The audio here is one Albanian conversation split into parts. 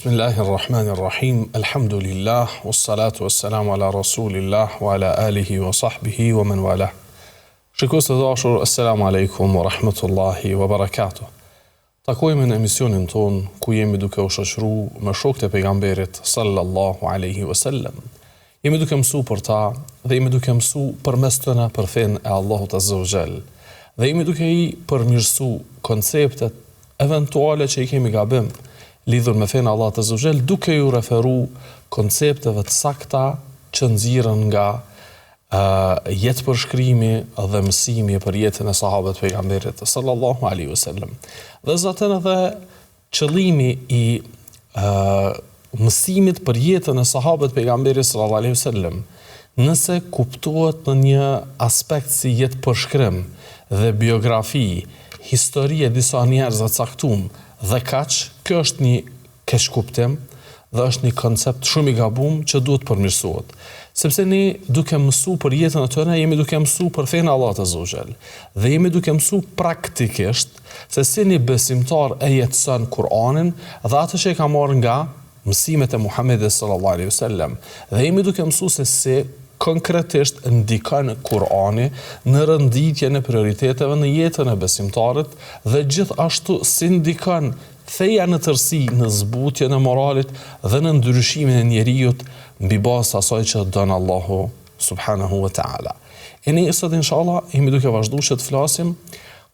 Bismillahirrahmanirrahim, alhamdulillah, wassalatu wassalamu ala rasulillah, wa ala alihi wa sahbihi wa man wala. Shikues të dashur, assalamu alaikum wa rahmatullahi wa barakatuh. Takojmë në emisionin ton ku jemi duke u shoqëruar me shokët e pejgamberit sallallahu alaihi wasallam. Jemi duke mësuar për ta dhe jemi duke mësuar përmes tyre për fenë e Allahut azza wa jall. Dhe jemi duke i përmirësuar konceptet eventuale që i kemi gabim lidhur me fenë Allahut azza wa jall, duke ju referu koncepteve të sakta që nxirren nga jetë përshkrimi dhe mësimi për jetën e sahabëve të pejgamberit sallallahu alaihi wasallam. Dhe zaten edhe qëllimi i mësimit për jetën e sahabëve të pejgamberit sallallahu alaihi wasallam, nëse kuptohet në një aspekt si jetë përshkrim dhe biografi, histori e disa njerëzve të caktuar dhe kaq, kjo është një keq kuptim dhe është një koncept shumë i gabuar që duhet përmirësohet. Sepse ne duke mësuar për jetën e tyre, jemi duke mësuar për fenë e Allahut azza wa jall. Dhe jemi duke mësuar praktikisht se si një besimtar e jetëson Kur'anin dhe atë që e ka marrë nga mësimet e Muhamedit sallallahu alaihi wasallam. Dhe jemi duke mësuar se si konkretisht ndikon Kur'ani në renditjen e prioriteteve në jetën e besimtarit dhe gjithashtu si ndikon theja në tërësi në zbutjen e moralit dhe në ndryshimin e njerijut mbi bazë asaj që don Allahu subhanahu wa ta'ala. E ne sot inshallah jemi duke vazhduar që të flasim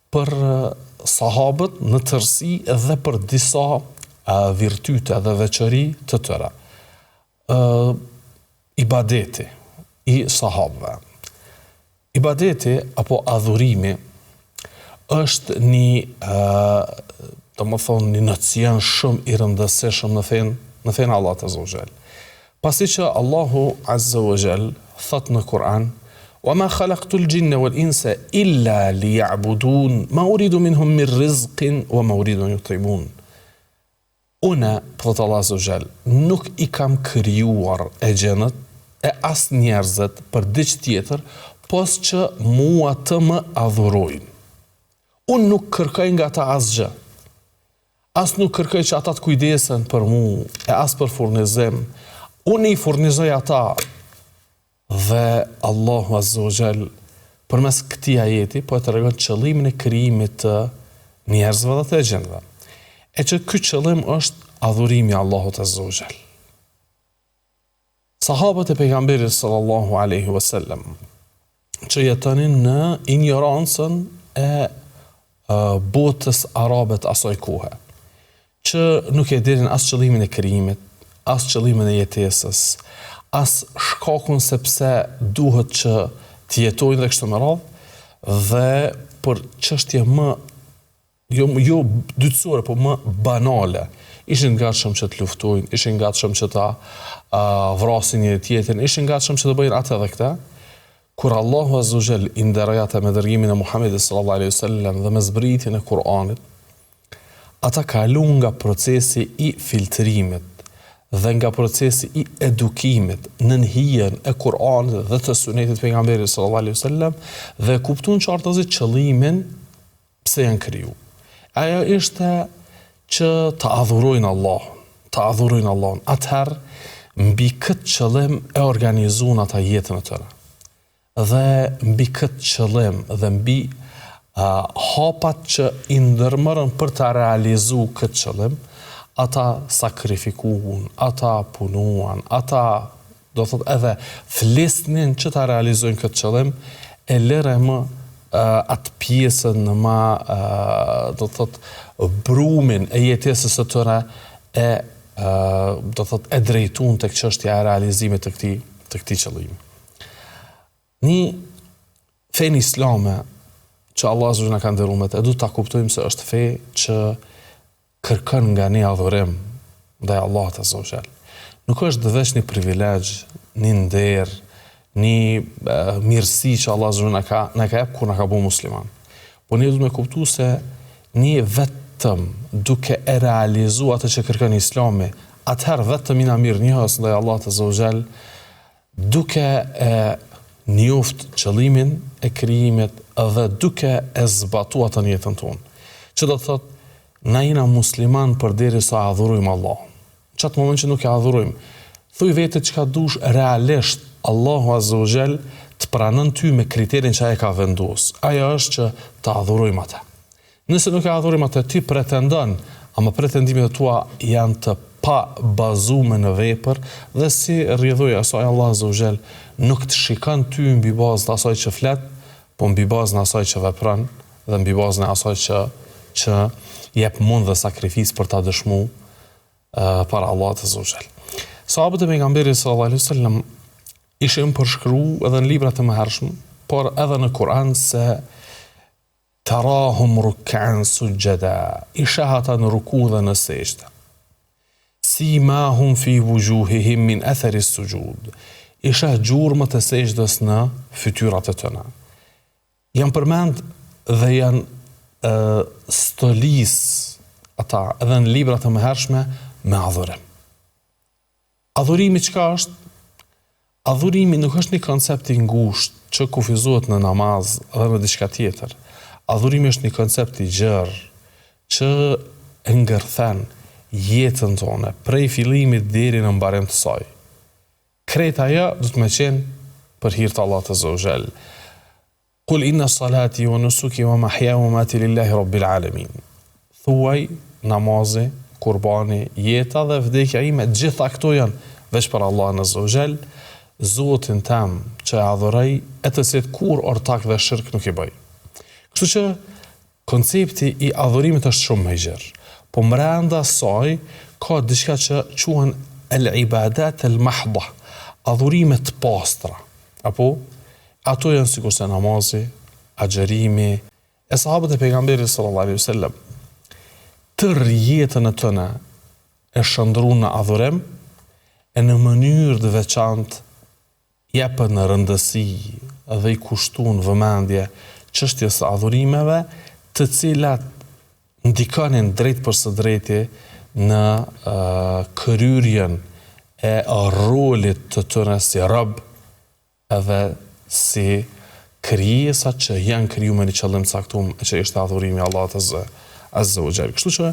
për sahabët në tërësi dhe për disa virtyte dhe veçori të tyre. Ibadeti i sahabëve. Ibadeti apo adhurimi është një nocion shumë i rëndësishëm në fenë Allahut azza wa jall. Pasi që Allahu azza wa jall thot në Kur'an: "Wa ma khalaqtul jinna wal insa illa liya'budun, ma uridu minhum min rizqin wa ma uridu an yut'imun." Unë, thot Allah azza wa jall, nuk i kam krijuar e gjenët e as njerëzit për diçka tjetër, pos që mua të më adhurojnë. Unë nuk kërkoj nga ata asgjë. As nuk kërkoj që ata të kujdesen për mua, e as për furnizim. Unë i furnizoj ata. Dhe Allahu azza wa jall përmes këtij ajeti po e tregon qëllimin e krijimit të njerëzve dhe të gjendve. E që ky qëllim është adhurimi i Allahut azza wa jall. Sahabët e pejgamberit sallallahu alaihi wasallam që jetonin në ignorancën e botës arabe të asaj kohe, që nuk e dinin as qëllimin e krijimit, as qëllimin e jetesës, as shkakun se pse duhet që të jetojnë dhe kështu me radhë, dhe për çështje më jo dytësore, po më banale, ishin gatshëm që të luftojnë, ishin gatshëm që ta vrasin njëri tjetrin, ishin gatshëm që të bëjnë atë dhe këta, kur Allahu azza wa jall i nderoi ata me dërgimin e Muhamedit sallallahu alaihi wasallam dhe me zbritjen e Kur'anit, ata kaluan nga procesi i filtrimit dhe nga procesi i edukimit në hijen e Kur'anit dhe të sunetit pejgamberit sallallahu alaihi wasallam dhe kuptuan qartësisht qëllimin pse janë kriju. Ajo ishte që të adhurojnë Allahun. Atëherë, mbi këtë qëllim e organizuan ata jetën e tyre. Dhe mbi këtë qëllim dhe mbi hapat që i ndërmërën për të realizuar këtë qëllim, ata sakrifikuan, ata punuan, ata do thot edhe flisnin që ta realizojnë këtë qëllim, e lëre më atë pjesën në ma do thot brumin e jetesës së tyre e do thot e drejtuan tek çështja e realizimit të këtij qëllimi. Një fenë islame që Allah azza wa jalla ka dhëruar me të, duhet ta kuptojmë se është fe që kërkon nga ne adhurim ndaj Allahut azza wa jalla. Nuk është vetëm një privilegj, një nder, një mirësi që Allah azza wa jalla na ka jep kur na ka bërë musliman. Po ne duhet me kuptu se një vetëm duke e realizuar atë që kërkon Islami, atëherë vetëm ina mirë njohës ndaj Allahut azza wa jall, duke e njoft qëllimin e krijimit dhe duke e zbatuar atë në jetën tonë. Që do të thotë, na jena musliman përderisa adhurojmë Allahun. çat moment që nuk e adhurojmë. Thuaj vetë çka dush realisht Allahu Azza wa Jall të pranon ty me kriterin që ai ka vendosur. Ajo është që të adhurojmë atë. Nëse nuk e adhurojmë atë, ti pretendon, ama pretendimet tua janë të pa bazume në vepër dhe si rrjedhoi asaj Allah Azza wa Jall nuk të shikon ty mbi bazë të asaj që flet, po mbi bazën e asaj që vepron dhe mbi bazën e asaj që jep mund dhe sakrifisë për ta dëshmuar para Allahut Azza wa Jall. Sahabët e pejgamberit sallallahu alaihi wasallam ishin përshkruar edhe në librat e mëhershëm, por edhe në Kur'an se tarahum ruk'an sujada, isha ata në ruku dhe në sejdë. Simahum fi wujuhihim min athari sujud, isha gjurmët e sejdës në fytyrat e tyre. Janë përmend dhe janë stolis ata edhe në librat e mëhershme me adhurim. Adhurimi çka është? Adhurimi nuk është një koncept i ngushtë që kufizohet në namaz dhe në diçka tjetër. Adhurimi është një koncept i gjerë që e ngërthen jetën tonë prej fillimit deri në mbarim të saj. Krejt ajo do të më qenë për hir të Allahut Azza wa Jall. Qul inna salati wa nusuki wa mahyaya wa mamati lillahi rabbil alamin. Thuaj namazi, kurbani, jeta dhe vdekja ime, gjitha këto janë veç për Allahun Azza wa Jall, Zotin tam që e adhuroj, e të cilit kur ortak dhe shirk nuk i bëj. Kështu që koncepti i adhurimit është shumë më i gjerë, po brenda saj ka diçka që quhen el-ibadat el-mahdha, adhurime të pastra. Apo ato janë sikur se namazi, agjerimi, e sahabët e pejgamberit sallallahu alaihi wasallam tër jetën e tyre e shndruan në adhurim e në mënyrë të veçantë jepën në rëndësi dhe i kushtuan vëmendje çështjes së adhurimeve, të cilat ndikonin drejt për së drejti në kryerjen e rolit të tyre si rob edhe si krijesa që janë krijuar me një qëllim të caktuar, që është adhurimi Allahut Azza wa Jall. Kështu që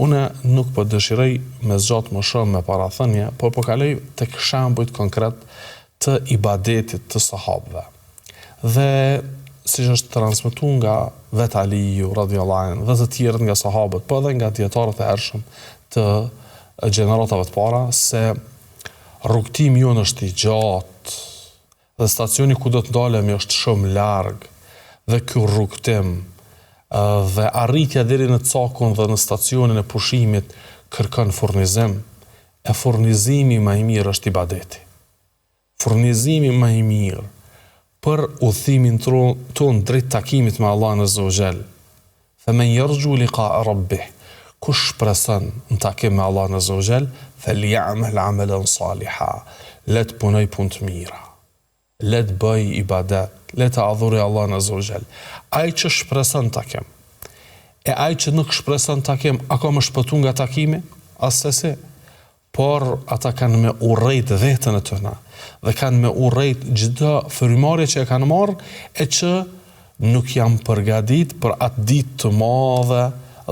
unë nuk po dëshiroj me zgjat më shumë me parathënie, por po kaloj tek shembujt konkret të ibadetit të sahabëve. Dhe siç është transmetuar nga vet Aliu radhiyallahu anhu dhe të tjerët nga sahabët, po edhe nga dietarët e hershëm të gjeneratave të para, se rrugtimi jonë është i gjatë dhe stacioni ku do të ndalemi është shumë larg dhe ky rrugtim dhe arritja deri në cakun dhe në stacionin e pushimit kërkon furnizim, e furnizimi më i mirë është ibadeti. Furnizimi më i mirë për udhimin ton drejt takimit me Allahun Azza wa Jall. Faman yarju liqa'a rabbih, kush shpreson në takim me Allahun Azza wa Jall, falyamal 'amalan salihan, let punoj punë të mira. Let bëj ibadet, let adhuroj Allahun Azza wa Jall. Ai që shpreson takim, e ai që nuk shpreson takim, a ka më shpëtu nga takimi? Asesi. Por ata kanë me urrejt vetën e tyre dhe kanë me urrejt çdo frymarrje që e kanë marrë e që nuk janë përgatit për atë ditë të madhe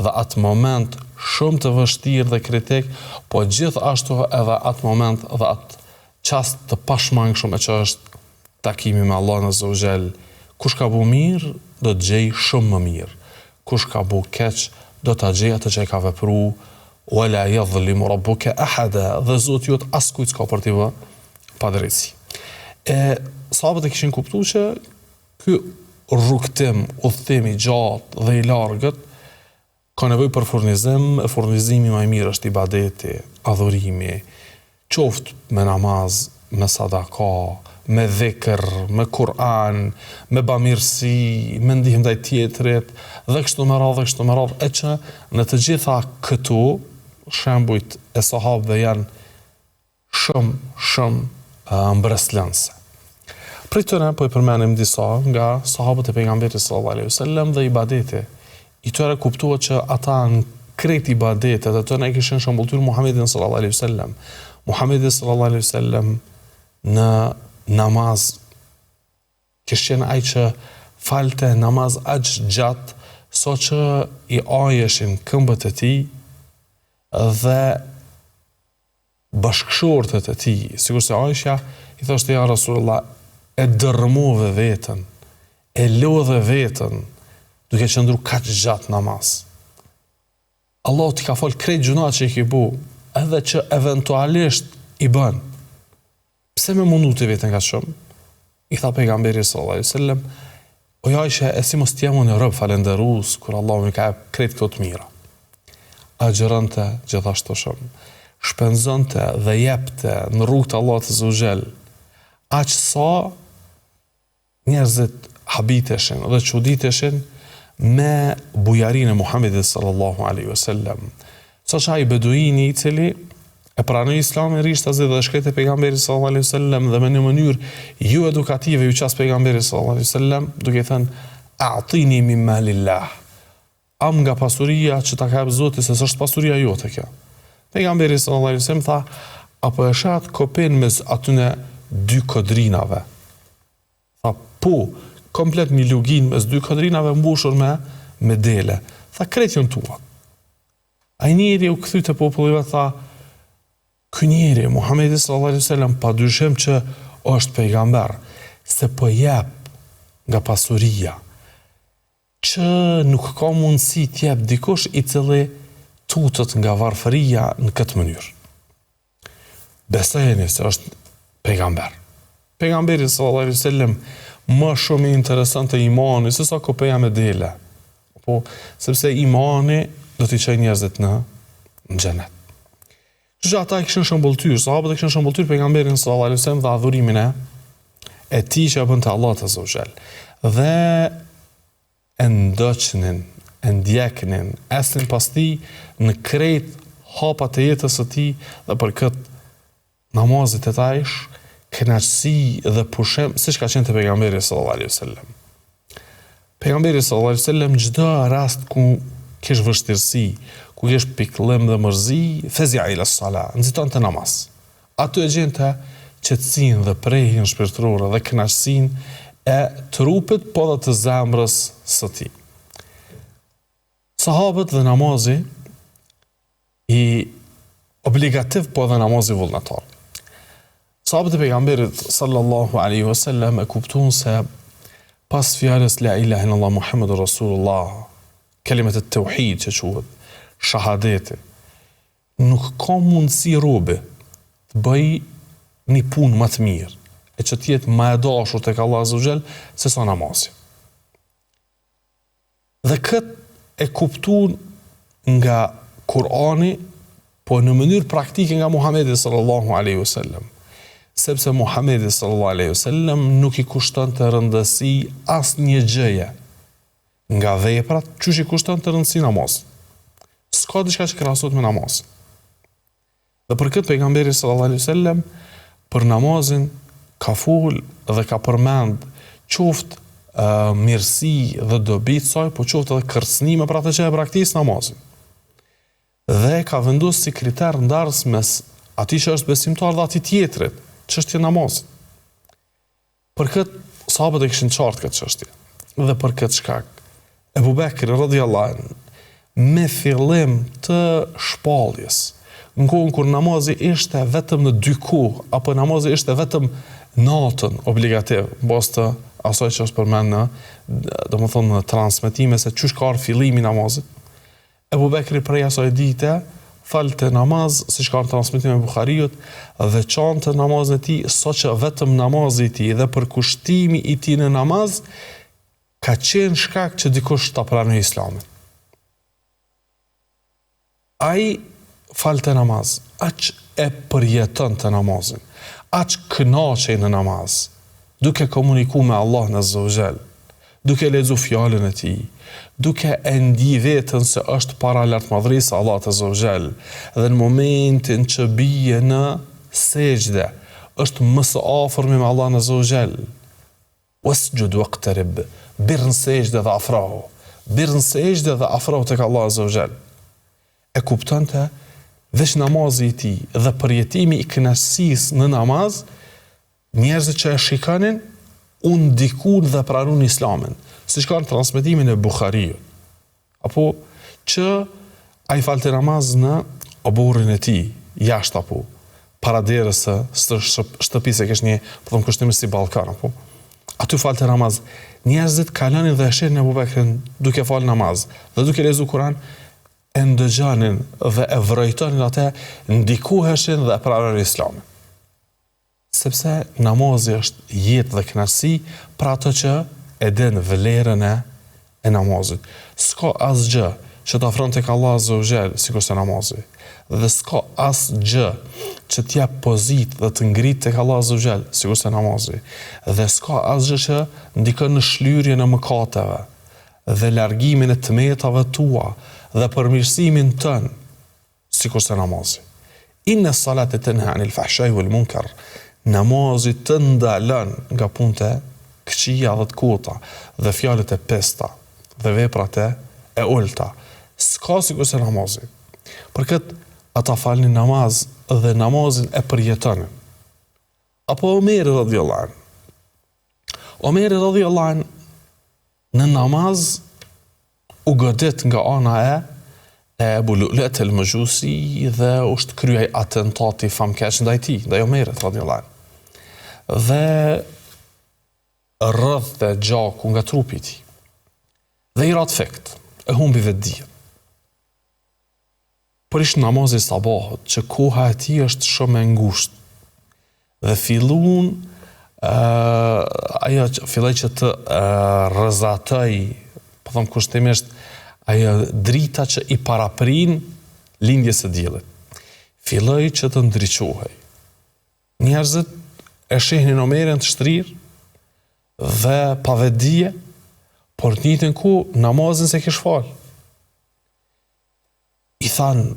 dhe atë moment shumë të vështirë dhe kritik, po gjithashtu edhe atë moment dhe atë çast të pashmangshëm që është takimi me Allahun Azza wa Jall. Kush ka bu mirë, do të gjej shumë më mirë. Kush ka bu keq, do të gjej atë që e ka vepruar. Wala yadhlimu rabbuka ahada, dhe Zoti jot askujt s'ka për t'i vë padrejti. Sahabët e kishin kuptuar që ky rrugtim, udhëtim i gjatë dhe i largët ka nevojë për furnizim, furnizimi më i mirë është ibadeti, adhurimi, qoftë me namaz, me sadaka, me dhikr, me Kur'an, me bamirësi, me ndihmë ndaj tjetrit, dhe kështu me radhë, e që në të gjitha këtu shembujt e sahabëve janë shumë mbreslënse. Prej tyre po i përmenim disa nga sahabët e pejgamberit sallallahu alaihi wasallam dhe ibadeti. I tyre kuptuat që ata në krejt ibadetet e tyre e kishin shembulltur Muhamedit sallallahu alaihi wasallam. Muhamedi sallallahu alaihi wasallam në namaz kishin ai që falte namaz aq gjatë sa që i ajeshin këmbët e tij dhe bashkëshortet e tij, sikur se Aisha i thoshte ja Rasulullah, e dërmove veten, e lodhe veten, duke qëndru kaq gjatë namaz. Allah t'i ka fol krejt gjunat që i ki bu, edhe që eventualisht i bën. Pse me mundu të veten ka shumë? I tha pejgamberi sallallahu alaihi wasallam, o Aisha, e si mos t'jemu në rëb falenderus, kur Allah më ka krejt këto të mira. Agjërante gjithashtu shumë, shpenzonte dhe jepte në rrugë të Allahut Azza wa Jall, aq sa njerëzit habiteshin dhe çuditeshin me bujarinë e Muhamedit sallallahu alaihi wasallam. Sa ai beduini i cili e pranoi Islamin rishtazë dhe shkret e pejgamberit sallallahu alaihi wasallam dhe me një mënyrë jo edukative ju qas pejgamberit sallallahu alaihi wasallam, duke thënë a'tini min malillah. Am nga pasuria që ta ka jap Zoti, se s'është pasuria jote kjo. Pejgamberi sallallahu alaihi wasallam tha, apo e shat kopën mes atyne dy kodrinave. Tha, po, komplet një lugin mes dy kodrinave mbushur me dele. Tha, kretë janë tua. Ai njeri u kthy te populli dhe tha, ky njeri Muhamedi sallallahu alaihi wasallam padyshim që është pejgamber, se po jep nga pasuria që nuk ka mundësi t'jep dikush i cili tutët nga varfëria në këtë mënyrë. Besojeni se është pejgamber. Pejgamberi sallallahu alaihi wasallam më shumë interesante imani se sa kopeja me dele. Po, sepse imani do t'i çojë njerëzit në xhenet. Që ata i kishin shëmbulltyr, sahabët e kishin shëmbulltyr pejgamberin sallallahu alaihi wasallam dhe adhurimin e tij që bën te Allahu Azza wa Jall. Dhe e ndoqnin, e ndjeknin, esin pas ti në krejt hapat e jetës së tij dhe për këtë namazit e tajsh, kënaqësi dhe pushim, siç ka qenë te pejgamberi sallallahu alaihi wasallam. Pejgamberi sallallahu alaihi wasallam çdo rast ku kish vështirësi, ku kish pikëllim dhe mërzi, fezia ila sala, nxitonte namaz. Aty e gjente qetësinë dhe prehjen shpirtërore dhe kënaqësinë e trupit, po dhe të zemrës së tij. Sahabët dhe namazi i obligativ, po dhe namazi vullnetar. Sahabët e pejgamberit sallallahu alaihi wasallam e kuptuan se pas fjalës la ilaha illallah Muhammedur Rasulullah, kelimet e tauhid që quhet, shahadeti, nuk ka mundësi robi të bëj një punë më të mirë, e që tjetë më e dashur tek Allah Azza wa Jall se sa namazi. Dhe këtë e kuptuan nga Kurani, po në mënyrë praktike nga Muhamedi sallallahu alaihi wasallam. Sepse Muhamedi sallallahu alaihi wasallam nuk i kushtonte rëndësi asnjë gjëje nga veprat, çuçi i kushtonte rëndësi namazit. S'ka diçka që krahasohet me namazin. Dhe për këtë pejgamberi sallallahu alaihi wasallam për namazin ka fol dhe ka përmend qoftë mirësi dhe dobi të saj, po qoftë edhe kërcënime për atë që e praktikon namazin. Dhe ka vendosur si kriter ndarës mes atij që është besimtar dhe atij tjetrit, çështja e namazit. Për këtë sahabët e kishin qartë këtë çështje. Dhe për këtë shkak Ebu Bekri radhiyallahu anhu, me fillim të shpalljes, në kohën kur namazi ishte vetëm në dy kohë, apo namazi ishte vetëm natën obligativ, bazë të asaj që është përmend në, domethënë në transmetime se çysh ka fillimi i namazit. Ebu Bekri prej asaj dite falte namaz, siç ka transmetime e Buhariut, dhe çante namazin e tij, saqë vetëm namazi i tij dhe përkushtimi i tij në namaz ka qenë shkak që dikush ta pranoi Islamin. Ai falte namaz, aq e përjetonte namazin, aq kënaqej në namaz, duke komunikuar me Allahun Azza wa Jall, duke lexuar fjalën e tij, duke e ndi veten se është para lartmadhërisë së Allahut Azza wa Jall, dhe në momentin që bie në sejdë, është më së afërmi me Allahun Azza wa Jall. Wasjud waqtarib, birn sejdë dhe afrohu, birn sejdë dhe afrohu tek Allah Azza wa Jall. E kuptonte veç namazi i tij dhe përjetimi i kënaqësisë në namaz, njerëzit që e shikonin u ndikuan dhe pranuan Islamin, siç ka në transmetimin e Buhariut. Apo që ai falte namaz në oborrin e tij, jashtë apo paraderës së shtëpisë, kesh një, po them kushtim si Ballkan apo. Aty falte namaz. Njerëzit kalonin dhe e shehin Abu Bekrin duke fal namaz dhe duke lexuar Kur'an, e ndëgjanin dhe e vrojtonin atë, ndikuheshin dhe pranonin Islamin. Sepse namazi është jetë dhe kënaqësi për ato që e din vlerën e namazit. S'ka asgjë që të afron tek Allah Azza wa Jall sikur se namazi. Dhe s'ka asgjë që t'jap pozitë dhe të ngrit tek Allah Azza wa Jall sikur se namazi. Dhe s'ka asgjë që ndikon në shlyrjen e mëkateve dhe largimin e tmetave tua dhe përmirësimin tën sikur se namazi. Inna salate tanha anil fahsha'i wal munkar. Namazi të ndalon nga punët e këqija dhe të kota dhe fjalët e pesta dhe veprat e ulta. S'ka sikur se namazi. Për këtë ata falnin namaz dhe namazin e përjetonin. Apo Omeri radhiyallahu anhu. Omeri radhiyallahu anhu në namaz u godit nga ana e Abu Lu'lu'at al-Majusi dhe u shtkryej atentati famkeq ndaj tij, ndaj Omerit radhiyallahu anhu. Dhe rrëdhte gjaku nga trupi i tij. Dhe i rat fekt, e humbi vetdijen. Por ishte namazi i sabahut, që koha e tij është shumë e ngushtë. Dhe ajo filloi që të rrezatoj, po them kushtimisht, ajo drita që i paraprin lindjes së diellit. Filloi që të ndriçohej. Njerëzit e shihnin Omerin të shtrirë dhe pa vetdije, por në njëjtën kohë namazin se kish fal. I thanë,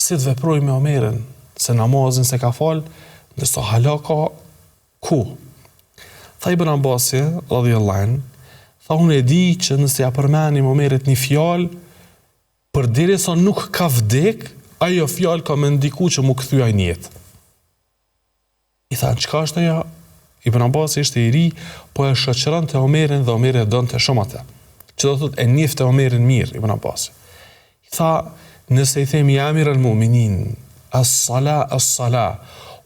si të veproj me Omerin, se namazin se ka fal, ndërsa hala ka ku. Tha Ibn Abbasi, radhiyallahu anhu, tha unë e di që nëse ja përmenim Omerit një fjalë, përderisa nuk ka vdek, ajo fjalë ka me ndiku që mu kthy ai në jetë. I thanë, çka është ajo? Ibn Abbasi ishte i ri, po e shoqëronte Omerin dhe Omeri e donte shumë atë. Që do thotë e njefte Omerin mirë, Ibn Abbasi. I tha, nëse i themi Amir al-Mu'minin, as-sala, as-sala,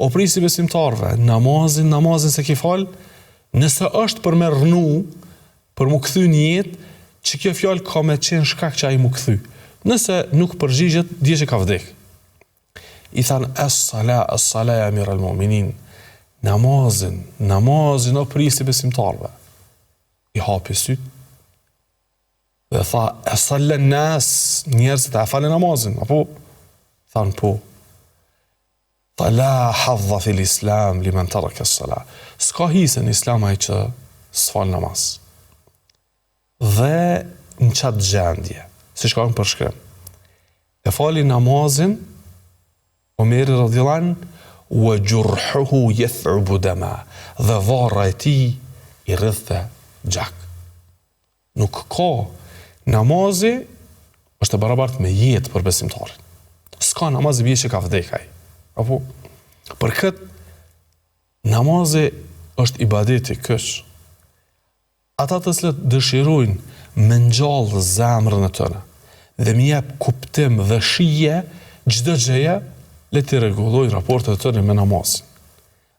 o prisi besimtarve, namazin se ki fal, nëse është për me rënu, për mu kthy një jetë, që kjo fjalë ka me qenë shkak që ai mu kthy. Nëse nuk përgjigjet, dije që ka vdek. I thanë, as-sala, as-sala, Amir al-Mu'minin, namazin o prisi besimtarve. I hapi syt dhe tha, e sallen nas, njerëzit e falin namazin, apo? Thanë po. Tha, la hadha fil islam liman taraka as-sala. S'ka hise në islam ai që s'fal namaz. Dhe në qatë gjendje, si shkojnë për shkrim, e fali namazin, Omeri radhiyallahu anhu, wa jurhuhu yath'ubu dama, dhe varra e tij i rrëdhte gjak. Nuk ka, namazi është e barabartë me jetë për besimtarin. S'ka namazi bie që ka vdekaj. Apo për këtë namazi është ibadeti kyç. Ata të cilët dëshirojnë me ngjall zemrën e tyre dhe më jep kuptim dhe shije çdo gjëje, le të rregullojnë raportet e tyre me namazin.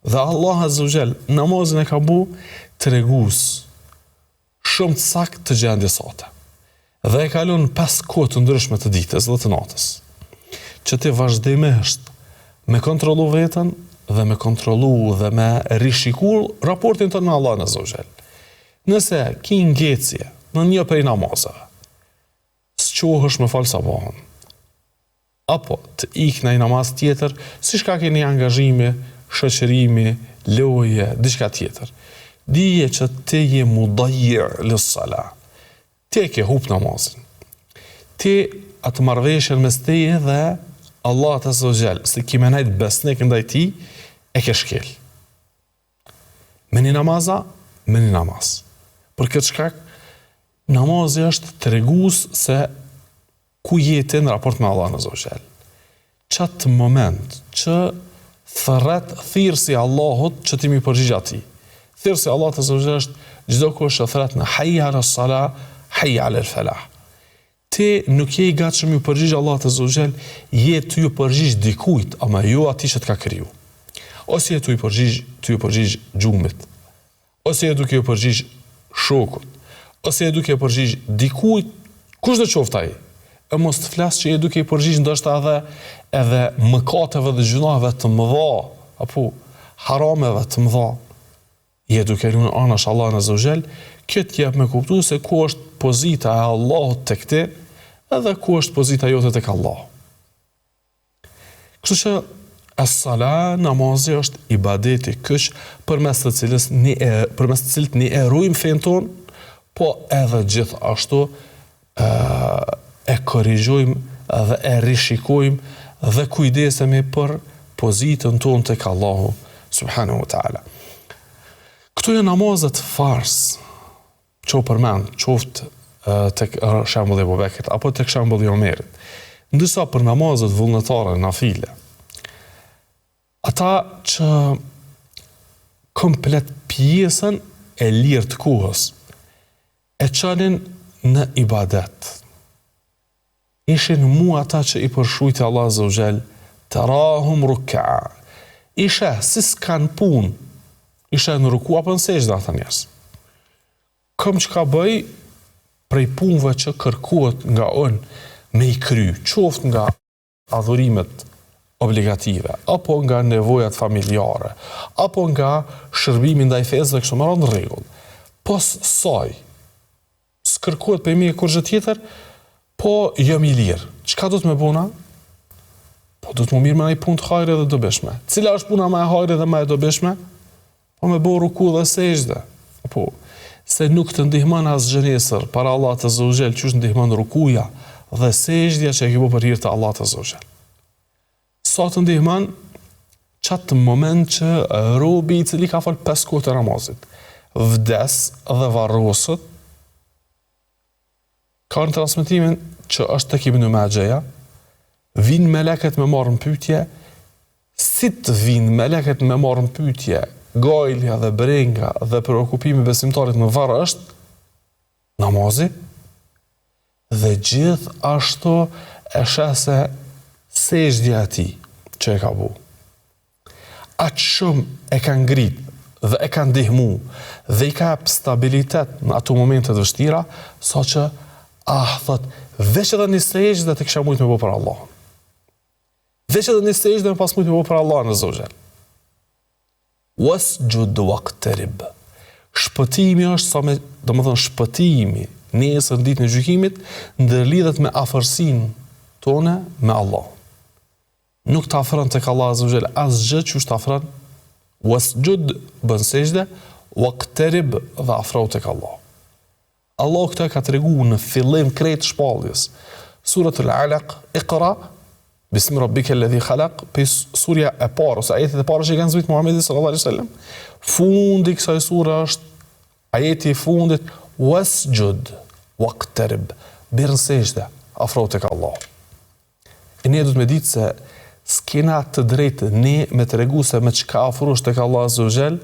Dhe Allah Azza wa Jall namazin e ka bu tregues shumë të saktë të gjendjes sate. Dhe e kalon 5 kohë të ndryshme të ditës dhe të natës. Që ti vazhdimisht me kontrollu veten dhe me kontrollu dhe me rishikur raportin tënd me Allahun Azza wa Jall. Nëse ki ngecje në një prej namazave, s'quhesh me fal sabahun, apo të ikë në një namaz tjetër, si shka keni angazhimi, shoqërimi, loje, diçka tjetër. Dije që ti je mudajjir lis-sala. Ti ke hup namazin. Ti atë marrëveshjen mes teje dhe Allah Azza wa Jall, se ki menajt besnik ndaj ti, e ke shkel. Me një namaza, me një namaz. Për këtë shkak, namazi është tregues se ku jeti në raport me Allahun Azza wa Jall. Qatë moment që thërret thirrsi Allahut që ti mi përgjigj atij. Thirrsi Allahut Azza wa Jall është çdo kush që thret në hayya ala sala, hayya ala falah. Ti nuk je i gatshëm ju përgjigj Allahut Azza wa Jall, je ty ju përgjigj dikujt, ama jo atij që të ka kriju. ose je tu i përgjigj gjumit, ose je duke i përgjigj shokut, ose je duke i përgjigj dikujt, kush do qoftë ai. E mos të flas që je duke i përgjigj ndoshta edhe mëkateve dhe gjunave të mëdha, apo harameve të mëdha. Je duke lunë anash Allahun azza wa jall, këtë jep me kuptues se ku është pozita e Allahut tek ti, edhe ku është pozita jote tek Allahu. Kështu që as-sala, namazi është ibadeti kyç përmes të cilit ne e ruajmë fen ton, po edhe gjithashtu e korrigjojmë dhe e rishikojmë dhe kujdesemi për pozitën tonë tek Allahu subhanahu wa taala. Këto janë namazet fars, që përmend, qoftë tek shembulli i Abu Bekrit apo tek shembulli i Omerit. Ndërsa për namazet vullnetare, nafile, ata që komplet pjesën e lirë të kohës e çanin në ibadet. Ishin ata që i përshujti Allah azza wa jall, tarahum ruk'a. Isha si s'kan punë, isha në ruku apo në sejdë ata njerëz. Kom që ka bëj prej punëve që kërkohet nga unë me i kry, qoftë nga adhurimet obligative, apo nga nevojat familjare, apo nga shërbimi ndaj fesë dhe kështu me radhë në rregull. Pos saj, s'kërkohet për mi e kurrë tjetër, po jam i lirë. Çka do të më bëna? Po do të më mirë me një punë të hajre dhe dobishme. Cila është puna më e hajre dhe më e dobishme? Po me bëu ruku dhe sejdë. Po se nuk të ndihmon asgjë nesër para Allahut azza wa jall, çu ndihmon rukuja dhe sejdja që e ke bërë për hir të Allahut azza wa jall. Sa të ndihmon çatë moment që robi i cili ka fal 5 kohë të namazit, vdes dhe varroset, ka në transmitimin që është tek Ibn Majah, vinë meleket me marrën pyetje, si të vinë meleket me marrën pyetje, gajlja dhe brenga dhe preokupimi besimtarit në varr është namazi, dhe gjithashtu e shese sejdja e tij që e ka bu. Aqë shumë e ka ngrit dhe e ka ndihmu dhe i ka stabilitet në ato momentet vështira, sa që thot, veç edhe një sejdë të kisha mujtë me bo për Allah. Veç edhe një sejdë me pas mujtë me bo për Allah në zogjel. Wasjud waqtarib. Shpëtimi është, shpëtimi nesër ditën e gjykimit ndërlidhet me afërsinë tone me Allah. Nuk të afron tek Allah azza wa jall asgjë që të afron. Wasjud bën sejdë, waqtarib dhe afro tek Allah. Allah këtë ka treguar në fillim krejt shpalljes. Suratul Alaq, Iqra, Bismi rabbika alladhi khalaq, surja e parë ose ajetet e para që kanë zbritur Muhamedi sallallahu alaihi wasallam. Fundi i kësaj sure është ajeti i fundit, wasjud waqtarib, bën sejdë, afro tek Allah. E ne do të më ditë se s'kena të drejtë ne me tregu se me çka afrohesh tek Allah azza wa jall,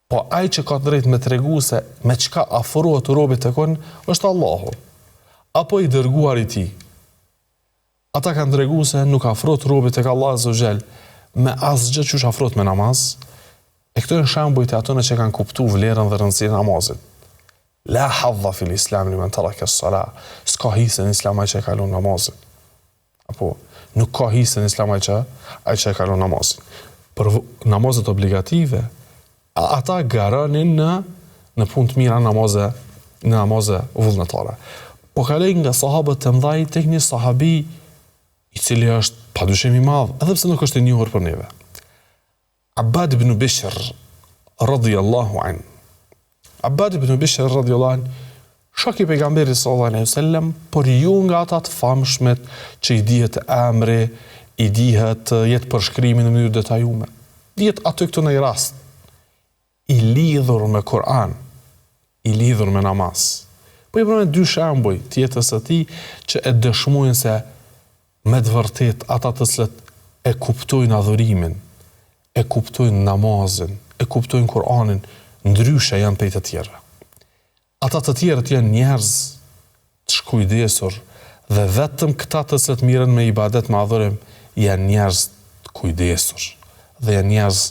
po ai që ka të drejtë me tregu se me çka afrohet robit tek on është Allahu, apo i dërguar i tij. Ata kanë tregu se nuk afrohet robit tek Allah azza wa jall me asgjë që afrohet me namaz. E këto janë shembujt e atyre që kanë kuptuar vlerën dhe rëndësinë e namazit. La hadha fil islam liman taraka as-salah. S'ka hise në islam ai që ka lënë namazin. Apo nuk ka hise në islam ai që ka lënë namazin. Për namazet obligative, ata garanin në punë të mira namaze vullnetare. Po kaloj nga sahabët e mëdhaj tek një sahabi i cili është padyshim i madh, edhe pse nuk është i njohur për neve. Abbad ibn Bishr radhiyallahu anhu. Abbad ibn Bishr radhiyallahu anhu, shoku i pejgamberit sallallahu alaihi wasallam, por ju nga ata të famshmet që i dihet emri, i dihet jetë përshkrimi në mënyrë detajume. Dihet aty këtu në një rast i lidhur me Kur'an, i lidhur me namaz. Po i përmend 2 shembuj të jetës së tij që e dëshmojnë se me të vërtet ata të cilët e kuptojnë adhurimin, e kuptojnë namazin, e kuptojnë Kur'anin, ndryshe janë prej të tjerëve. Ata të tjerët janë njerëz të shkujdesur dhe vetëm këta të cilët mirën me ibadet me adhurim janë njerëz të kujdesur dhe janë njerëz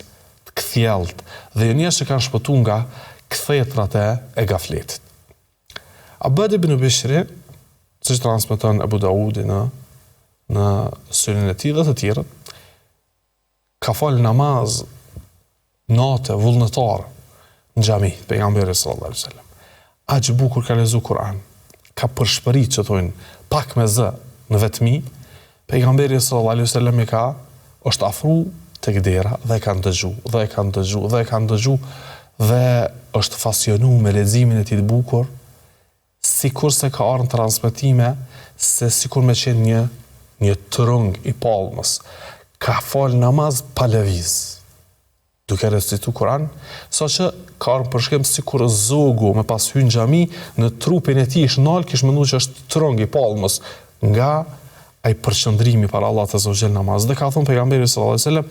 të kthjellët, dhe janë njerëz që kanë shpëtuar nga kthetrat e gafletit. Abad ibn Bishri, siç transmeton Abu Daudi në sunenin e tij dhe të tjerët, ka fal namaz natë vullnetar në xhami pejgamberit sallallahu alaihi wasallam. Aq bukur ka lexuar Kur'an, ka përshpërit që thonë pak me zë në vetmi, pejgamberi sallallahu alaihi wasallam është afru tek dera dhe e kanë dëgju dhe është fasionu me leximin e tij të bukur, sikur se ka ardhur në transmetime se sikur me qenë një trung i palmës. Ka fal namaz pa lëviz, duke recituar Kur'an, saqë ka ardhur përshkrim sikur zogu me pas hyrë në xhami në trupin e tij shnal, kish menduar që është trung i palmës nga ai përqendrimi para Allahut azza wa jall namaz. Dhe ka thënë pejgamberi sallallahu alaihi wasallam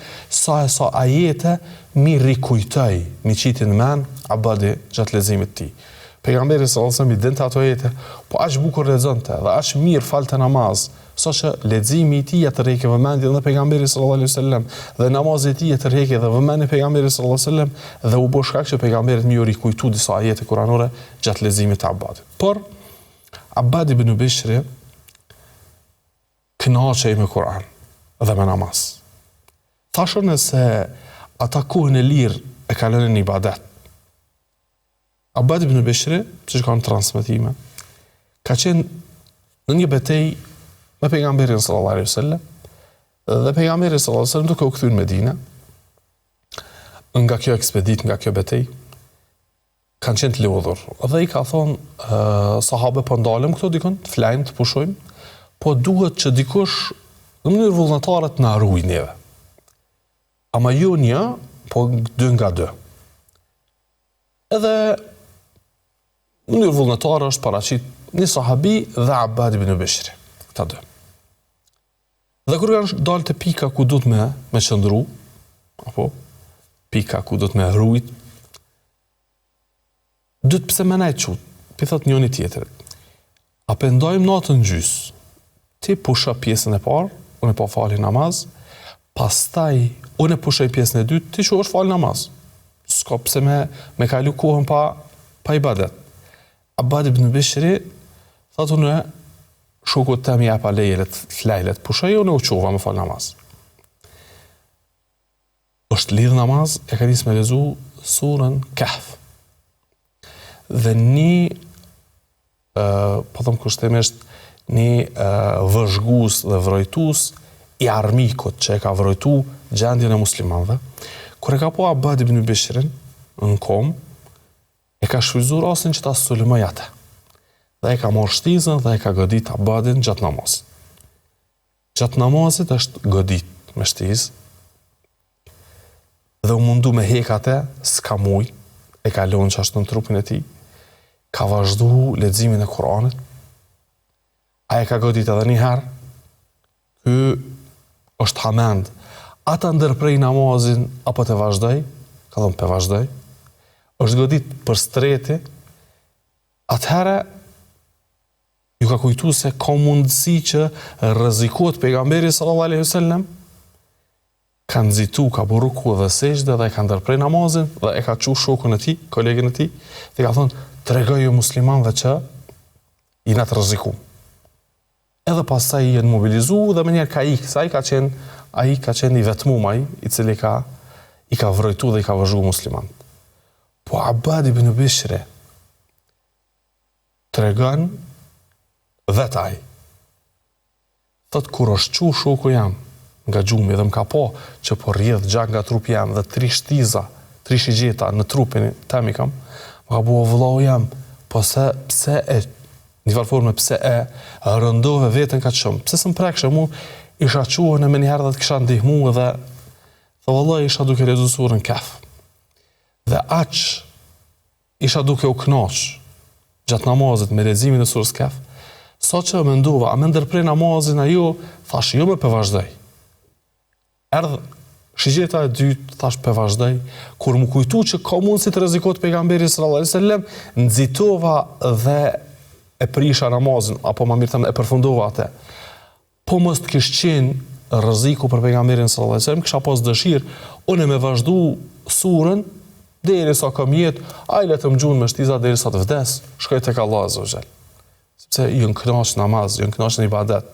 sa ajete mi rikujtoi mi qitin men Abadi gjatë leximit të tij. Pejgamberi sallallahu alaihi wasallam i dente ato ajete, po aq bukur lexonte dhe aq mirë falte namaz, saqë leximi i tij atë rreke vëmendjen dhe pejgamberi sallallahu alaihi wasallam dhe namazi i tij atë rreke dhe vëmendjen e pejgamberit sallallahu alaihi wasallam dhe u bë shkak që pejgamberit më u rikujtu disa ajete kuranore gjatë leximit të Abadit. Por Abad ibn Bishri kënaqej me Kur'an dhe me namaz. Thashën se ata kohën e lirë e kalon në ibadet. Abad ibn Bishri, siç kanë transmetime, ka qenë në një betejë me pejgamberin sallallahu alaihi wasallam, dhe pejgamberi sallallahu alaihi wasallam duke u kthyer në Medinë, nga kjo ekspeditë, nga kjo betejë, kanë qenë të lodhur. Dhe i ka thonë sahabe, po ndalem këto dikon, të flajmë, të pushojmë, po duhet që dikush në mënyrë vullnetare të na ruaj neve. Ama jo një, po 2 nga 2. Edhe në mënyrë vullnetare është paraqit një sahabi dhe Abad ibn Bishri, këta 2. Dhe kur kanë dalë te pika ku duhet me qëndru, apo pika ku duhet me rujt, dytë pse më najt çut, pi thot njëri tjetrit. A pendojmë natën gjys. Ti pusha pjesën e parë, unë po fali namaz, pastaj unë pushoj pjesën e dytë, ti shosh fal namaz. S'ka pse me kalu kohën pa ibadet. Abad ibn Bishri thotë unë shokut të mi apa lejelet, flajlet, pushoj, unë u quva me fal namaz. Është lidh namaz, e ka nisë me lezu surën Kahf. Dhe po thëmë kushtemisht, një vëzhgus dhe vrojtus i armikut që e ka vrojtu gjendjen e muslimanëve. Kur e ka po Abad ibn Bishrin në kom, e ka shfrytzuar rastin që ta sulmoj atë. Dhe e ka marrë shtizën dhe e ka godit Abadin gjatë namazit. Gjatë namazit është godit me shtizë dhe u mundu me hekate, s'ka muj, e ka lënë që ashtë në trupin e tij, ka vazhdu leximin e Kur'anit. A e ka godit edhe një herë, ky është hamend. Ata ndërprej namazin, apo të vazhdoj, ka dhëmë për vazhdoj, është godit për streti, atëherë ju ka kujtu se ka mundësi që rrezikohet pejgamberi sallallahu alaihi wasallam, ka nxitu, ka bërë ruku dhe sejdë dhe e ka ndërprej namazin dhe e ka çu shokun e tij, kolegën e tij, dhe ka thonë, tregoj ju muslimanëve që jena të rreziku. Edhe pastaj i janë mobilizu dhe më njerë ka ikë, sa ai ka qenë i vetmum ai, i cili i ka vrojtu dhe i ka vëzhgu musliman. Po Abad ibn Bishri tregon vetaj. Thot kur është qu shoku jam nga gjumi dhe më ka po që po rjedh gjak nga trupi jam dhe 3 shtiza, 3 shigjeta në trupin tem i kam, më ka bua vëllau jam, po pse e një farforme pse e rëndove vetën ka shumë. Pse së më prekshë mu, isha quën e me njëherë dhe të kisha ndihmu dhe vëllai isha duke lexuar surën Kahf. Dhe aq isha duke u kënaq gjatë namazit me leximin e surës Kahf, sa që mendova, a me ndërprej namazin ajo, thash jo me përvazhdoj. Erdhë shigjeta e dytë, thash përvazhdoj, kur më kujtu që ka mundësi të rrezikohet pejgamberi sallallahu alaihi wasallam, nxitova dhe e prisha namazin, apo më mirë thënë e përfundova atë. Po mos të kish qenë rreziku për pejgamberin sallallahu alajhi wasallam, kisha pas dëshirë unë me vazhdu surën derisa kam jetë, ai le të më gjun me shtiza derisa të vdes, shkoj tek Allah azza wa jall. Sepse ju kënaq namaz, ju kënaq në ibadet.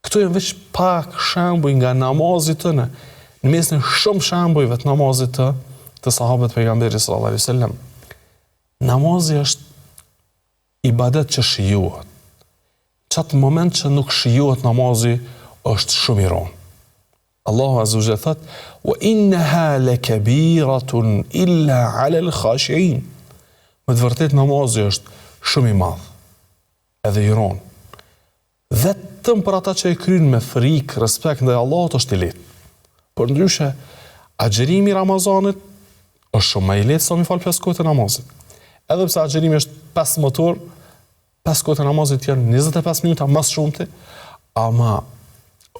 Këto janë veç pak shembuj nga namazi tënë, në mes në shumë shembujve të namazit të sahabët pejgamberit sallallahu alajhi wasallam. Namazi është ibadet që shijohet. Qatë moment që nuk shijohet namazi është shumë i rëndë. Allahu azza wa jalla thot: "Wa innaha lakabiratun illa 'ala al-khashi'in." Me të vërtetë namazi është shumë i madh, edhe i rëndë. Vetëm për ata që e kryjnë me frikë, respekt ndaj Allahut është i lehtë. Por ndryshe, agjerimi i Ramazanit është shumë më i lehtë sa mi fal 5 kohë të namazit. Edhe pse agjerimi është 5 motor, 5 kohë të namazit janë 25 minuta më shumëti, ama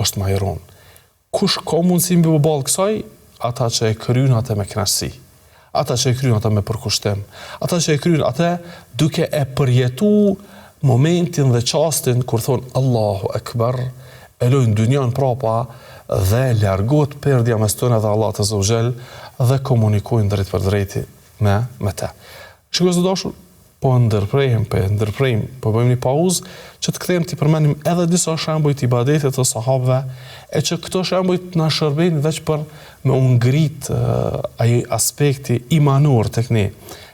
është më i rëndë. Kush ka mundësi mbi përballë kësaj? Ata që e kryjnë atë me kënaqësi, ata që e kryjnë atë me përkushtim, ata që e kryjnë atë duke e përjetuar momentin dhe çastin kur thon Allahu Akbar, e lojnë dynjan prapa dhe largohet perdja mes tyre dhe Allahut azza wa jall dhe komunikojnë drejt për drejti me ta. Shikoj të dashur, po ndërprejmë, po bëjmë një pauzë që të kthehemi të përmendim edhe disa shembuj të ibadetit të sahabëve, e që këto shembuj na shërbejnë veç për me u ngrit ai aspekti imanor tek ne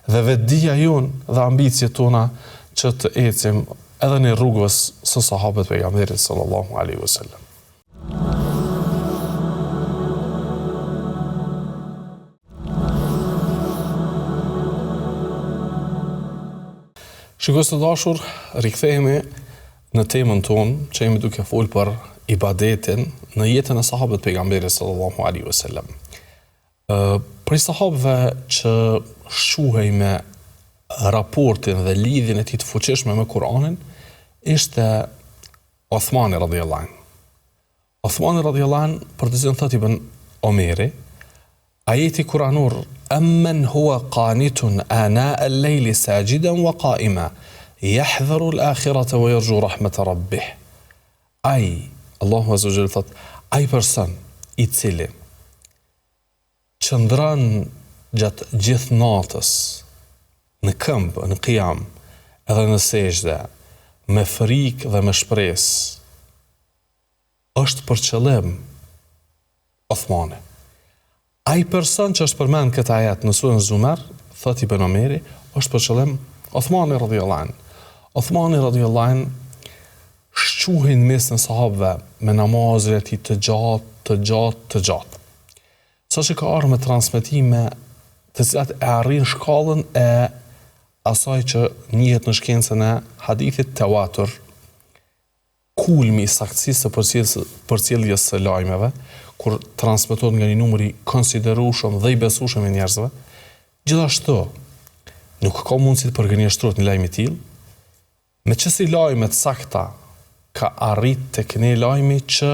dhe vetdia jon dhe ambicjet tona që të ecim edhe në rrugës së sahabët pejgamberit sallallahu alaihi wasallam. Shikues të dashur, rikthehemi në temën tonë që jemi duke folur për ibadetin në jetën e sahabët pejgamberit sallallahu alaihi wasallam. Për sahabëve që shuhej me raportin dhe lidhjen e tij të fuqishme me Kur'anin ishte Uthmani radhiyallahu anhu. Uthmani radhiyallahu anhu, për të cilën thotë Ibn Omeri, ajeti kuranor: "Amman huwa qanitun ana al-layli sajidan wa qa'ima yahdharu al-akhirata wa yarju rahmat rabbih." Ai, Allahu azza wa jalla thot, ai person i cili qëndron gjatë gjithë natës në këmbë, në qiyam, edhe në sejdë, me frikë dhe me shpresë, është për qëllim Uthmani. Ai person që është përmend këtë ajet në surën Zumar, thot Ibn Omeri, është për qëllim Uthmani radhiyallahu anhu. Uthmani radhiyallahu anhu shquhin mes në sahabëve me namazet e tij të gjatë. Sa që ka ardhur me transmetime të cilat e arrin shkallën e asaj që njihet në shkencën e hadithit tawatur, kulmi i saktësisë së përcjelljes së lajmeve, kur transmetohet nga një numër i konsiderueshëm dhe i besueshëm i njerëzve. Gjithashtu, nuk ka mundësi të përgënjeshtrohet një lajm i tillë, meqenëse lajmet sakta ka arrit tek ne lajmi që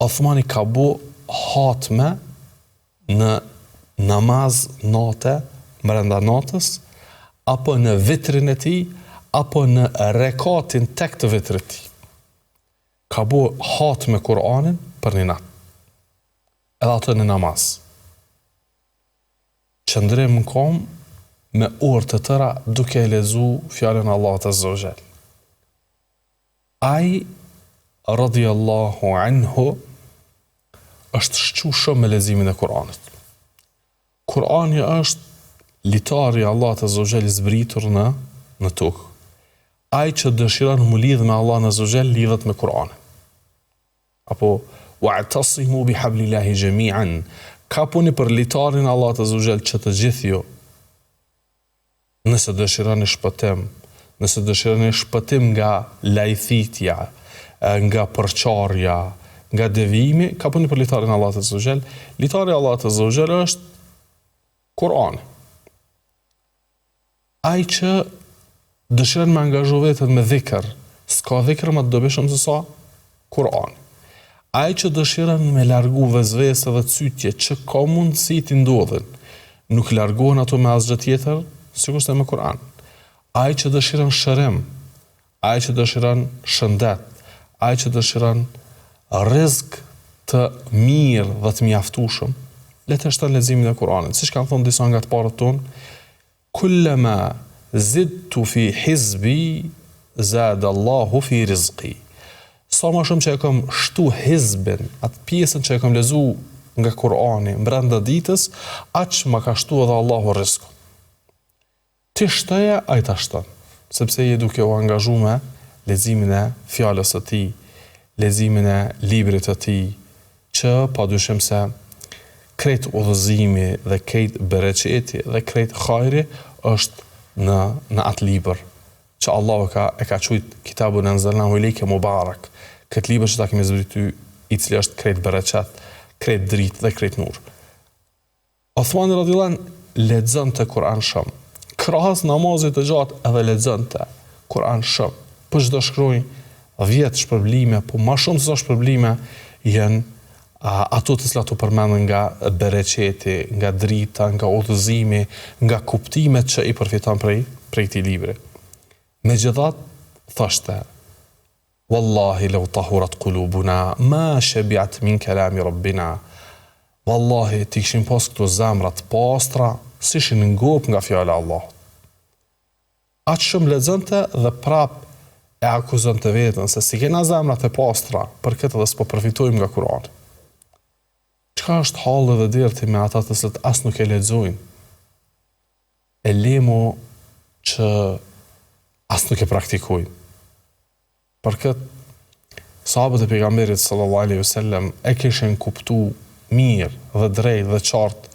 Uthmani ka bu hatme në namaz nate, brenda natës, apo në vitrin e tij, apo në rekatin tek të vitrit të tij. Ka bu hatme Kur'anin për një natë, edhe atë në namaz. Qëndrim në kom me orë të tëra duke e lexu fjalën e Allahut azza wa jall. Ai radhiyallahu anhu është shqu shumë me leximin e Kur'anit. Kur'ani është litari Allahut azza wa jall i zbritur në tokë. Ai që dëshiron mu lidh me Allahun azza wa jall lidhet me Kur'anin. Apo wa'tasimu bihablillahi jami'an, kapuni për litarin Allahut azza wa jall që të gjithë ju, nëse dëshironi shpëtim, nëse dëshironi shpëtim nga lajthitja, nga përçarja, nga devijimi, kapuni për litarin Allahut azza wa jall. Litari Allahut azza wa jall është Kur'ani. Ai që dëshiron me angazhu veten me dhikr, s'ka dhikr më të dobishëm se sa Kur'ani. Ai që dëshiron me largu vezvese dhe cytje që ka mundësi të ndodhin, nuk largohen ato me asgjë tjetër, sikurse me Kur'an. Ai që dëshiron shërim, ai që dëshiron shëndet, ai që dëshiron rizq të mirë dhe të mjaftueshëm, le të shton leximin e Kuranit. Siç kanë thonë disa nga të parët tonë, kullama zidtu fi hizbi zada Allahu fi rizqi. Sa më shumë që e kam shtu hizbin, atë pjesën që e kam lezu nga Kurani brenda ditës, aq më ka shtu edhe Allahu rizqun. Ti shtoja, ai ta shton, sepse je duke u angazhuar me leximin e fjalës së tij, leximin e librit të tij, që padyshim se krejt udhëzimi dhe krejt bereqeti dhe krejt hajri është në atë libër që Allahu e ka quajtur Kitabun Anzalnahu Ilejke Mubarak, këtë libër që ta kemi zbritur, i cili është krejt bereqet, krejt dritë dhe krejt nur. Uthmani radhiyallahu anhu lexonte Kur'an shumë. Krahas namazit të gjatë edhe lexonte Kur'an shumë. Po çdo shkruaj 10 shpërblime, po më shumë se sa shpërblime janë ato të cilat u përmendën nga bereqeti, nga drita, nga udhëzimi, nga kuptimet që i përfiton prej këtij libri. Megjithatë, thoshte: Wallahi law tahurat qulubuna ma shabi'at min kalami rabbina. Wallahi ti kishin pas këto zemra të pastra, si ishin ngop nga fjala e Allahut. Aq shumë lexonte dhe prap e akuzonte veten se si kena zemrat e pastra, për këtë edhe s'po përfitojmë nga Kurani. Çka është halli dhe derti me ata të cilët as nuk e lexojnë? E lemo që as nuk e praktikojnë. Për këtë, sahabët e pejgamberit sallallahu alaihi wasallam e kishin kuptuar mirë dhe drejt dhe qartë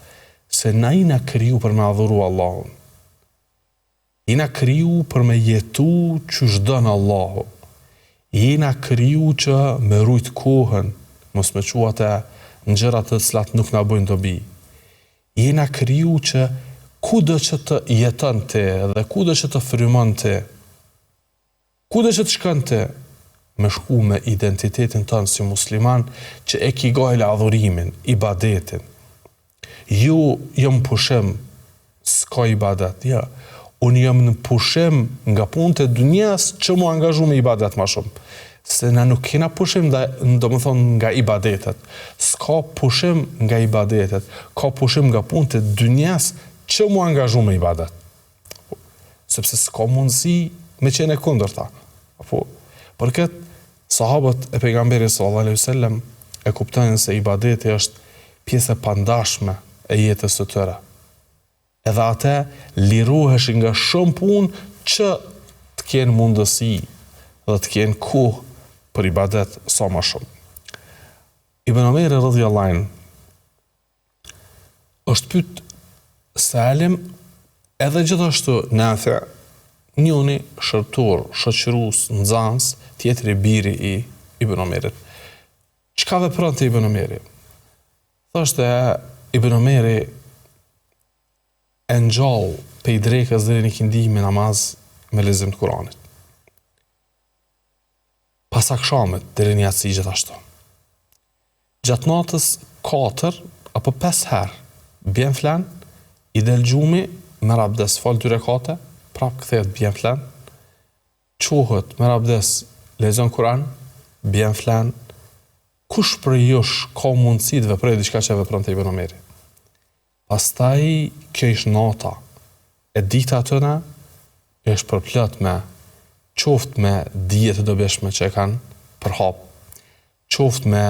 se na i na kriju për me adhuru Allahun. I na kriju për me jetu që shdën Allahu. I na kriju që me rujt kohën, mos me quate në gjërat të cilat nuk na bëjnë dobi. I na kriju që kudo që të jeton ti dhe kudo që të frymon ti, kudo që të shkon ti, me shku me identitetin tënë si musliman që e ki gajle adhurimin, ibadetin. Ju jam pushim, s'ka ibadet, ja. Unë jam në pushim nga punët e dunjas që mu angazhu me ibadet ma shumë. Se na nuk kena pushim do më thonë nga ibadetet. S'ka pushim nga ibadetet, ka pushim nga punët e dunjas që mu angazhu me ibadet. Sepse s'ka mundësi me qene kundërta. Për këtë, sahabët e pejgamberit sallallahu alaihi wasallam e kuptojnë se ibadeti është pjesë e pandashme e jetës së tyre. Edhe ate liroheshin nga shumë punë që të kenë mundësi dhe të kenë kohë për ibadet sa më shumë. Ibn Omeri radhiyallahu anhu është pyet Salim edhe gjithashtu Nafi, njëri shërtor, shoqërues, nxans, tjetri biri i Ibn Omerit. Çka vepronte Ibn Omeri? Thoshte Ibn Omeri e ngjall pe i drekës deri në ikindij me namaz me lexim të Kuranit. Pas akşamit deri në yatsi gjithashtu. Gjatë natës 4 apo 5 herë bjen flan, i del gjumi, merr abdes, fal 2 rekate, prap kthehet bjen flan, çohet, merr abdes, lexon Kur'an, bjen flan. Kush për jush ka mundësi të veprojë diçka që vepronte Ibn Omeri? Pastaj kjo ishte nata. E dita tëna është përplot me qoftë me dije të dobishme që e kanë përhap, qoftë me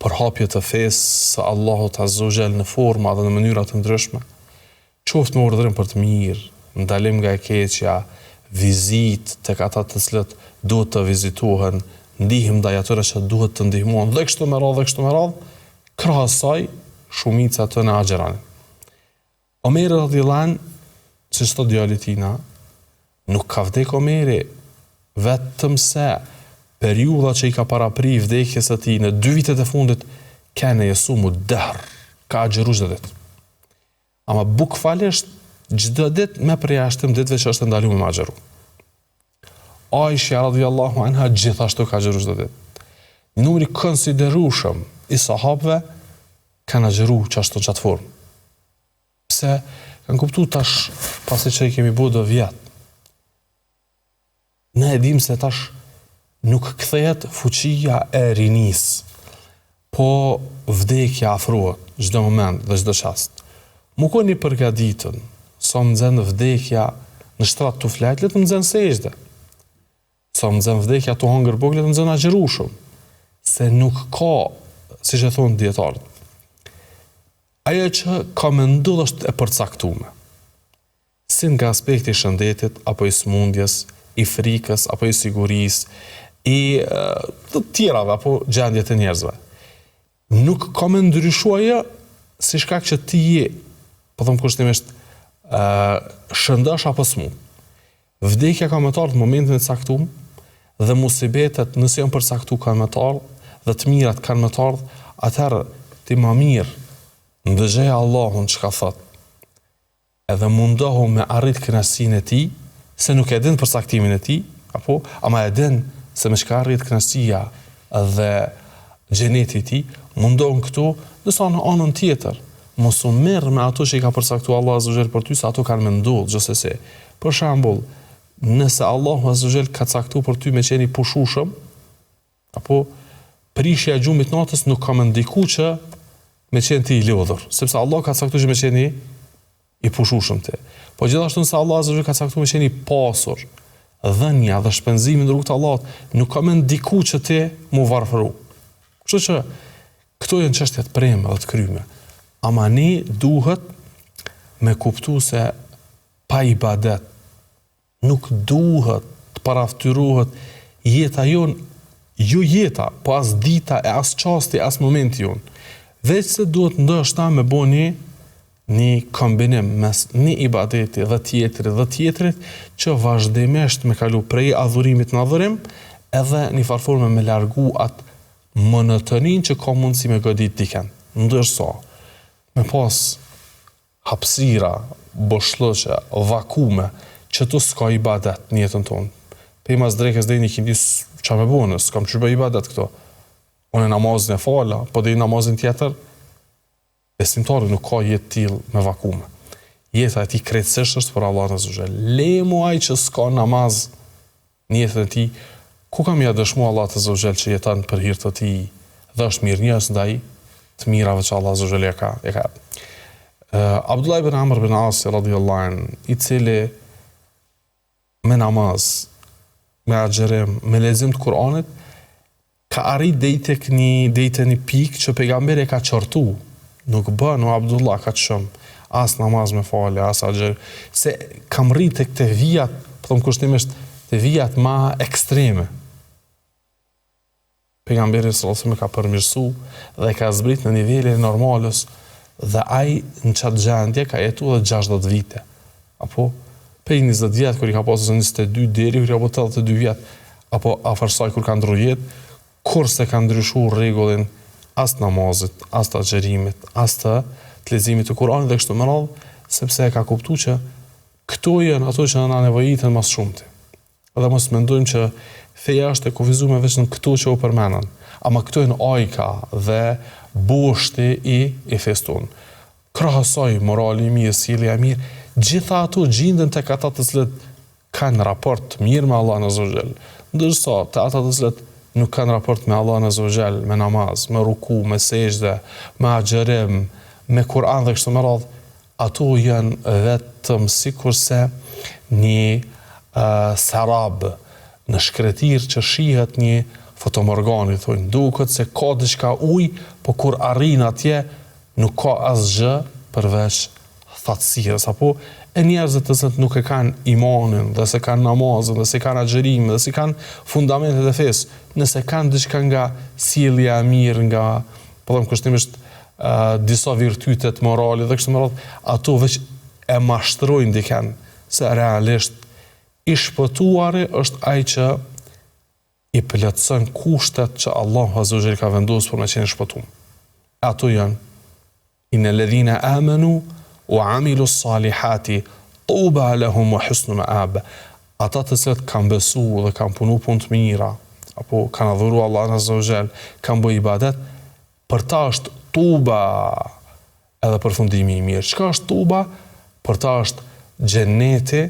përhapje të fesë së Allahut Azza wa Jall në forma dhe në mënyra të ndryshme, qoftë me urdhërim për të mirë, ndalim nga e keqja, vizitë tek ata të cilët duhet të vizitohen, ndihmë ndaj atyre që duhet të ndihmohen, dhe kështu me radhë, krahas saj shumica të në agjeran. Omeri radhiyallahu anhu, që çdo djali tina, nuk ka vdek Omeri vetëm se periudha që i ka parapri vdekjes së tij në 2 vitet e fundit kanë yesumu dahr, ka agjeru çdo ditë. Ama bukfalisht çdo ditë me përjashtim ditëve që është ndaluar me agjeru. Aisha radhiyallahu anha gjithashtu ka agjeru çdo ditë. Numri konsiderueshëm i sahabëve kanë agjeru çashtu gjatë formë. Pse kanë kuptuar tash pasi që i kemi bërë do vjet. Ne e dim se tash nuk kthehet fuqia e rinis, po vdekja afrohet çdo moment dhe çdo çast. Mu koni përgatitën, sa më nxen vdekja në shtrat të flajt, le të më nxen sejdë. Sa më nxen vdekja të hongër bukë, le të më nxen agjerushëm. Se nuk ka, si që thonë djetarët, ajo që ka me ndodhë është e përcaktume. Si nga aspekti i shëndetit, apo i smundjes, i frikës, apo i sigurisë, i të tjerave, apo gjendjet e njerëzve. Nuk ka me ndryshu ajo si shkak që ti je, po thëmë kushtimisht, shëndosh apo smund. Vdekja ka me të ardhë në momentin e caktuar dhe musibetet nëse janë përcaktuar kanë me të ardhë dhe të mirat kanë me të ardhë, atëherë ti ma mirë ndëgjej Allahun çka thot. Edhe mundohu me arrit kënaqësinë e tij, se nuk e din përcaktimin e tij, apo ama e din se me çka arrit kënaqësia dhe xheneti i tij, mundohu këtu, ndërsa në anën tjetër mos u merr me ato që i ka përcaktuar Allahu Azza wa Jall për ty, se ato kanë menduar gjithsesi. Për shembull, nëse Allahu Azza wa Jall ka caktuar për ty me qenë i pushueshëm, apo prishja e gjumit natës nuk ka më ndiku që me qenë ti i lodhur, sepse Allah ka caktuar që me qenë i pushueshëm ti. Po gjithashtu nëse Allah Azza wa Jall ka caktuar me qenë i pasur, dhënia dhe shpenzimi në rrugt të Allahut nuk ka më ndiku që ti mu varfëru. Kështu që këto janë çështje të preme dhe të kryme. Ama ne duhet me kuptu se pa ibadet nuk duhet të paraftyrohet jeta jonë, jo jeta, po as dita e as çasti, as momenti jonë. Veç se duhet ndoshta me bo një kombinim mes një ibadeti dhe tjetrit që vazhdimisht me kalu prej adhurimit në adhurim, edhe një farforme me largu atë monotonin që ka mundësi me godit diken. Ndërsa, me pas hapësira, boshllëqe, vakume, që tu s'ka ibadet në jetën tonë. Pe i mas drekës dhe një kindis qa me bonës, kam që bëj ibadet këto. Unë namazin e fala, po dhe i namazin tjetër, besimtari nuk ka jetë tillë me vakume. Jeta e ti krejtësisht është për Allah Azza wa Jall. Le muaj që s'ka namaz në jetën e ti, ku kam ja dëshmu Allah Azza wa Jall që jetan për hir të tij dhe është mirë njerëz ndaj të mirave që Allah Azza wa Jall e ka. Abdullah ibn Amr ibn As radhiyallahu anhu, i cili me namaz, me agjerim, me lexim të Kur'anit, ka arrit deri te një pikë që pejgamberi e ka qortu. Nuk bën o Abdullah ka shumë, as namaz me falë, as agjerim, se kam rrit tek te vijat, po them kushtimisht, te vijat ma ekstreme. Pejgamberi sallallahu alaihi wasallam ka përmirësu dhe ka zbrit në nivelin normalës dhe ai në çat gjendje ka jetuar edhe 60 vite. Apo prej 20 vjet kur i ka pasur 22 deri kur i ka pasur 82 vjet, apo afër saj kur ka ndrur jetë, kurse ka ndryshuar rregullin as namazit, as të agjerimit, as të leximit të Kuranit dhe kështu me radhë, sepse e ka kuptuar që këto janë ato që na nevojiten më shumëti. Dhe mos mendojmë që feja është e kufizuar vetëm në këto që u përmendën, ama këto janë ajka dhe boshti i fesë tonë. Krahasoj morali i mirë, sjellja e mirë, gjitha ato gjenden tek ata të cilët kanë raport mirë me Allahun Azza wa Jall, ndërsa te ata të cilët nuk kanë raport me Allahun Azza wa Jall, me namaz, me ruku, me sejdë, me agjerim, me Kur'an dhe kështu me radhë, ato janë vetëm sikurse një sarab në shkretir që shihet një fotomorgani, thonë, duket se ka diçka ujë, po kur arrin atje nuk ka asgjë përveç thatësirës, apo e njerëzit të cilët nuk e kanë imanin, dhe se kanë namazin, dhe se kanë agjerimin, dhe se kanë fundamentet e fesë, nëse kanë diçka nga sjellja e mirë, nga, po them kushtimisht, disa virtytet morale dhe kështu me radhë, ato veç e mashtrojnë diken, se realisht i shpëtuari është ai që i plotson kushtet që Allahu Azza wa Jall ka vendosur për me qenë shpëtuar. Ato janë innal ladhina amanu wa amilu salihati tuba lahum wa husnu ma'ab. Ata të cilët kanë besuar dhe kanë punuar punë të mira, apo kanë adhuruar Allahun Azza wa Jall, kanë bërë ibadet, për ta është tuba edhe përfundimi i mirë. Çka është tuba? Për ta është xheneti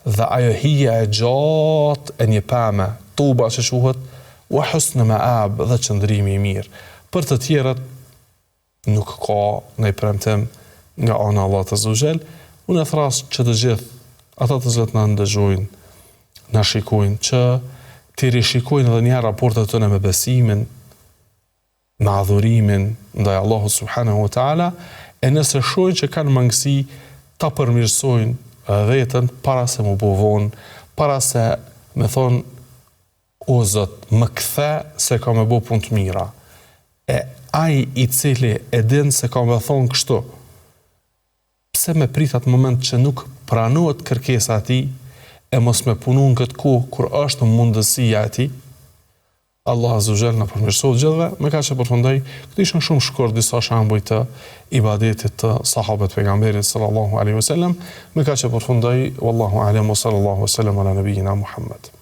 dhe ajo hija e gjatë e një pemë. Tuba që quhet wa husn ma'ab dhe qëndrimi i mirë. Për të tjerët nuk ka ndaj premtim nga ana e Allahut azza wa jall. Unë thras që të gjithë ata të cilët na ndëgjojnë, na shikojnë, që të rishikojnë edhe një raportet tëne me besimin, me adhurimin ndaj Allahut subhanahu wa taala, e nëse shohin që kanë mangësi ta përmirësojnë veten para se mu bo vonë, para se me thonë o Zot, më kthe se ka me bo punë të mira. E ai i cili e din se ka me thonë kështu, pse me prit atë moment që nuk pranohet kërkesa e tij, e mos me punu në këtë kohë kur është mundësia e tij. Allah azza wa jalla na përmirësoj gjithëve. Me kaq që përfundoj, këto ishin shumë shkurt disa shembuj të ibadetit të sahabët pejgamberit sallallahu alaihi wasallam. Me kaq që përfundoj, wallahu a'lam wa sallallahu wasallam ala nabiyyina Muhammad.